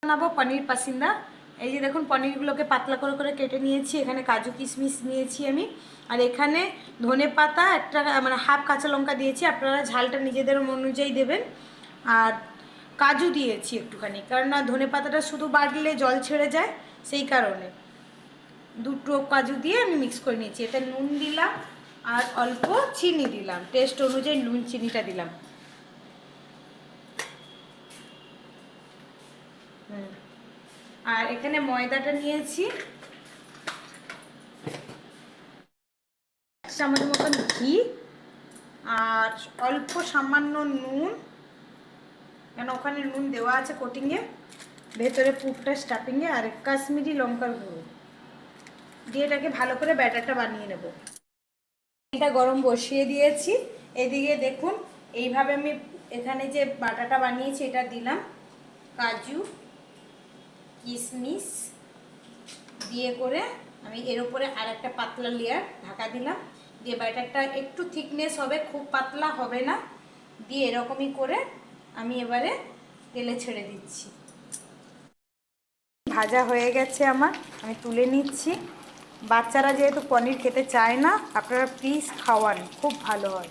বানাবো পনির পাসিন্দা। এই যে দেখুন পনিরগুলোকে পাতলা করে করে কেটে নিয়েছি। এখানে কাজু কিশমিশ নিয়েছি আমি, আর এখানে ধনে পাতা একটা মানে হাফ কাঁচা লঙ্কা দিয়েছি, আপনারা ঝালটা নিজেদের অনুযায়ী দেবেন। আর কাজু দিয়েছি একটুখানি, কারণ না ধনে পাতাটা শুধু বাটলে জল ছেড়ে যায়, সেই কারণে দুটো কাজু দিয়ে আমি মিক্স করে নিয়েছি। এতে নুন দিলাম আর অল্প চিনি দিলাম, টেস্ট অনুযায়ী নুন চিনিটা দিলাম। আর এখানে ময়দাটা নিয়েছি 1 চামচ মতন ঘি আর অল্প সামান্য নুন, কেন ওখানে নুন দেওয়া আছে কোটিংয়ে, ভেতরে পুরটা স্টাফিংয়ে, আর কাশ্মীরি লঙ্কার গুঁড়ো দিয়ে এটাকে ভালো করে ব্যাটারটা বানিয়ে নেব। এটা গরম বসিয়ে দিয়েছি। এদিকে দেখুন এইভাবে আমি এখানে যে বাটাটা বানিয়েছি এটা দিলাম, কাজু কিশমিশ দিয়ে করে আমি এর উপরে আর একটা পাতলা লেয়ার ঢাকা দিলাম, দিয়ে ব্যাটারটা একটু থিকনেস হবে, খুব পাতলা হবে না, দিয়ে এরকমই করে আমি এবারে তেলে ছেড়ে দিচ্ছি। ভাজা হয়ে গেছে আমার, আমি তুলে নিচ্ছি। বাচ্চারা যেহেতু পনির খেতে চায় না, আপনারা প্লিজ খাওয়ান, খুব ভালো হয়।